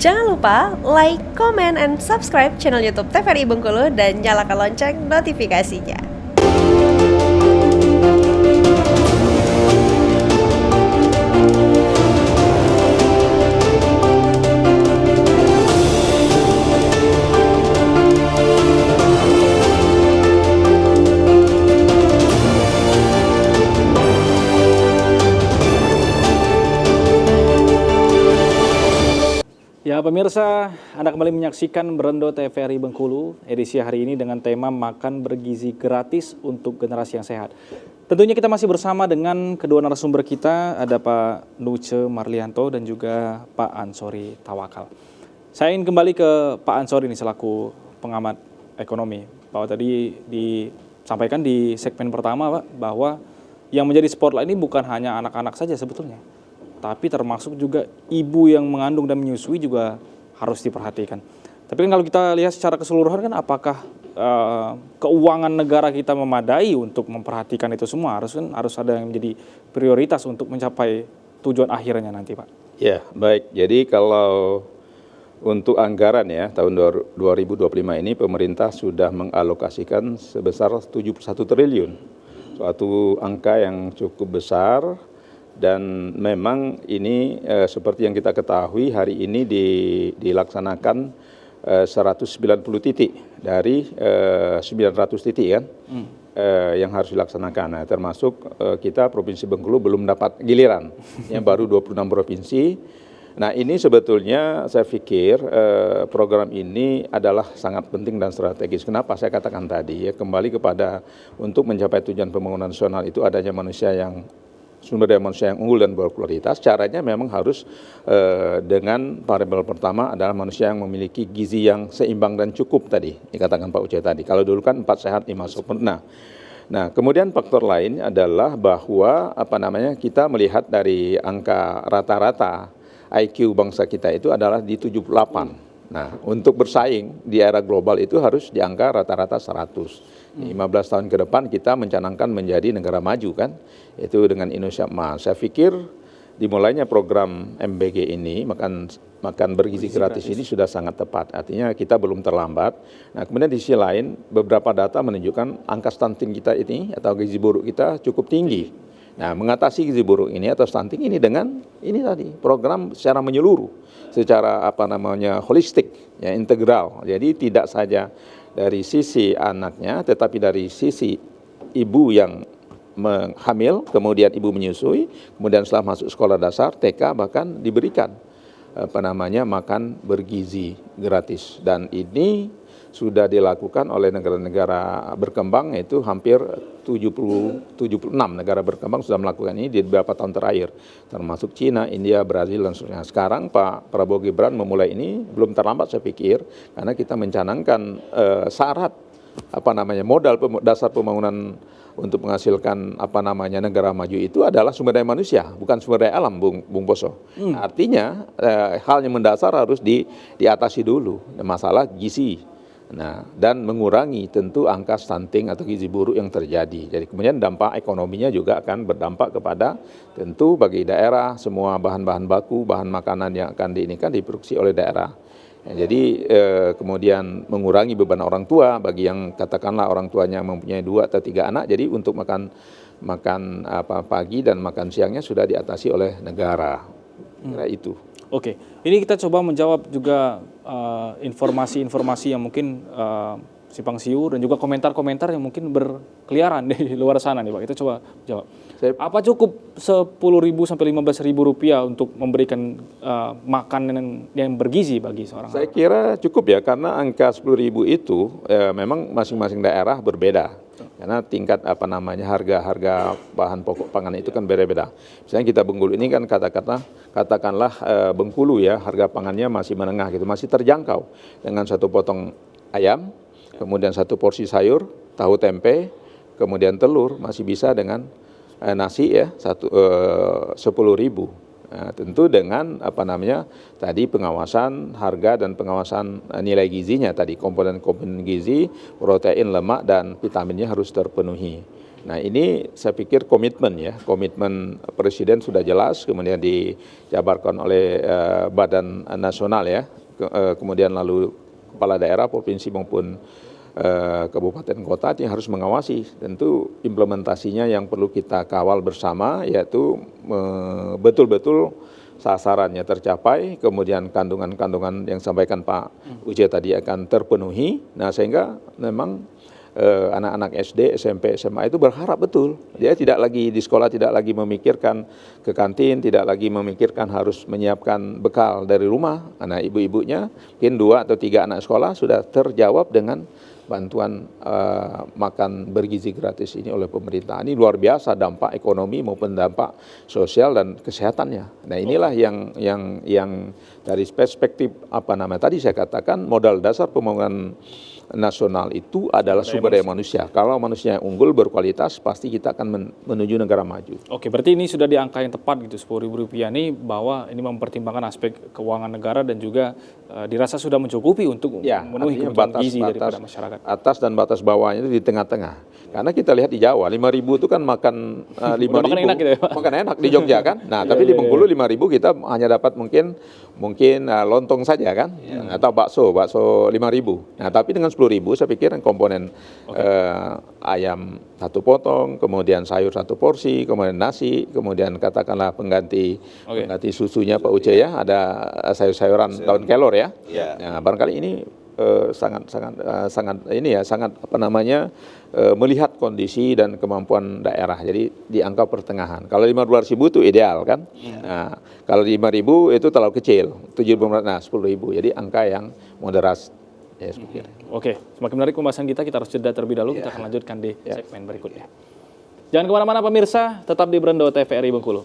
Jangan lupa like, comment, and subscribe channel YouTube TVRI Bengkulu dan nyalakan lonceng notifikasinya. Ya pemirsa, Anda kembali menyaksikan Berendo TVRI Bengkulu edisi hari ini dengan tema Makan Bergizi Gratis untuk Generasi yang Sehat. Tentunya kita masih bersama dengan kedua narasumber kita, ada Pak Nuce Marlianto dan juga Pak Ansori Tawakal. Saya ingin kembali ke Pak Ansori ini selaku pengamat ekonomi. Bahwa tadi disampaikan di segmen pertama Pak, bahwa yang menjadi spotlight ini bukan hanya anak-anak saja sebetulnya, tapi termasuk juga ibu yang mengandung dan menyusui juga harus diperhatikan. Tapi kan kalau kita lihat secara keseluruhan kan apakah keuangan negara kita memadai untuk memperhatikan itu semua? Harus ada yang menjadi prioritas untuk mencapai tujuan akhirnya nanti Pak. Ya baik, jadi kalau untuk anggaran ya tahun 2025 ini pemerintah sudah mengalokasikan sebesar 71 triliun. Suatu angka yang cukup besar. Dan memang ini seperti yang kita ketahui hari ini dilaksanakan 190 titik dari 900 titik kan yang harus dilaksanakan. Nah, termasuk kita Provinsi Bengkulu belum dapat giliran, yang baru 26 provinsi. Nah ini sebetulnya saya pikir program ini adalah sangat penting dan strategis. Kenapa saya katakan tadi ya, kembali kepada untuk mencapai tujuan pembangunan nasional itu adanya sumber daya manusia yang unggul dan berkualitas. Caranya memang harus dengan variabel pertama adalah manusia yang memiliki gizi yang seimbang dan cukup tadi, dikatakan Pak Uce tadi. Kalau dulu kan 4 sehat 5 sempurna. Nah, kemudian faktor lain adalah bahwa kita melihat dari angka rata-rata IQ bangsa kita itu adalah di 78. Nah, untuk bersaing di era global itu harus di angka rata-rata 100. 15 tahun ke depan kita mencanangkan menjadi negara maju kan, itu dengan Indonesia Emas. Saya pikir dimulainya program MBG ini, makan bergizi gratis ini sudah sangat tepat. Artinya kita belum terlambat. Nah, kemudian di sisi lain beberapa data menunjukkan angka stunting kita ini atau gizi buruk kita cukup tinggi. Nah, mengatasi gizi buruk ini atau stunting ini dengan ini tadi program secara menyeluruh, secara holistik, ya integral. Jadi tidak saja dari sisi anaknya, tetapi dari sisi ibu yang hamil, kemudian ibu menyusui, kemudian setelah masuk sekolah dasar, TK bahkan diberikan makan bergizi gratis. Dan ini sudah dilakukan oleh negara-negara berkembang, yaitu hampir 76 negara berkembang sudah melakukan ini di beberapa tahun terakhir, termasuk Cina, India, Brazil, dan sebagainya. Sekarang Pak Prabowo Gibran memulai ini, belum terlambat saya pikir, karena kita mencanangkan syarat modal dasar pembangunan untuk menghasilkan negara maju itu adalah sumber daya manusia, bukan sumber daya alam, Bung Boso. Artinya hal yang mendasar harus diatasi dulu, masalah gizi. Nah, dan mengurangi tentu angka stunting atau gizi buruk yang terjadi. Jadi kemudian dampak ekonominya juga akan berdampak kepada tentu bagi daerah semua bahan-bahan baku, bahan makanan yang akan diproduksi oleh daerah. Ya, jadi kemudian mengurangi beban orang tua bagi yang katakanlah orang tuanya mempunyai 2 atau 3 anak. Jadi untuk makan pagi dan makan siangnya sudah diatasi oleh negara. Kira itu. Oke, ini kita coba menjawab juga informasi-informasi yang mungkin simpang siur dan juga komentar-komentar yang mungkin berkeliaran di luar sana nih Pak. Kita coba jawab. Apa cukup 10.000 sampai 15.000 rupiah untuk memberikan makanan yang bergizi bagi seorang Saya kira cukup ya, karena angka 10.000 itu memang masing-masing daerah berbeda. Karena tingkat harga bahan pokok pangan itu kan beda-beda. Misalnya kita Bengkulu ini kan katakanlah Bengkulu ya, harga pangannya masih menengah gitu, masih terjangkau dengan 1 potong ayam, kemudian 1 porsi sayur, tahu tempe, kemudian telur masih bisa dengan nasi ya 10.000. Nah, tentu dengan tadi pengawasan harga dan pengawasan nilai gizinya tadi, komponen-komponen gizi, protein, lemak dan vitaminnya harus terpenuhi. Nah ini saya pikir komitmen Presiden sudah jelas, kemudian dijabarkan oleh Badan Nasional ya, kemudian lalu kepala daerah, provinsi maupun kabupaten kota yang harus mengawasi. Tentu implementasinya yang perlu kita kawal bersama, yaitu betul-betul sasarannya tercapai, kemudian kandungan-kandungan yang sampaikan Pak Uje tadi akan terpenuhi. Nah sehingga memang anak-anak SD, SMP, SMA itu berharap betul. Dia tidak lagi di sekolah, tidak lagi memikirkan ke kantin, tidak lagi memikirkan harus menyiapkan bekal dari rumah. Anak ibu-ibunya, mungkin 2 atau 3 anak sekolah sudah terjawab dengan bantuan makan bergizi gratis ini oleh pemerintah. Ini luar biasa dampak ekonomi maupun dampak sosial dan kesehatannya. Nah inilah yang dari perspektif tadi saya katakan modal dasar pembangunan nasional itu adalah sumber daya manusia. Kalau manusia yang unggul berkualitas, pasti kita akan menuju negara maju. Oke, berarti ini sudah di angka yang tepat gitu, Rp10.000 ini, bahwa ini mempertimbangkan aspek keuangan negara dan juga dirasa sudah mencukupi untuk memenuhi kebutuhan gizi daripada masyarakat. Atas dan batas bawahnya itu di tengah-tengah. Karena kita lihat di Jawa, 5.000 itu kan makan 5.000. Makan enak gitu ya, Pak? Makan enak di Jogja kan. Nah, tapi di Bengkulu 5.000 kita hanya dapat mungkin lontong saja kan, atau bakso 5.000. Nah, tapi dengan 10.000 saya pikir komponen ayam 1 potong, kemudian sayur 1 porsi, kemudian nasi, kemudian katakanlah pengganti susunya Pak Uce ya, ada sayur-sayuran daun kelor ya. Nah, barangkali ini sangat melihat kondisi dan kemampuan daerah. Jadi di angka pertengahan. Kalau 15.000 itu ideal kan. Nah, kalau 5.000 itu terlalu kecil. 7.000, nah 10.000. Jadi angka yang moderat. Ya, Oke, semakin menarik pembahasan kita harus jeda terlebih dahulu. Kita akan lanjutkan di segmen berikutnya. Jangan kemana-mana pemirsa, tetap di Brando TVRI Bengkulu.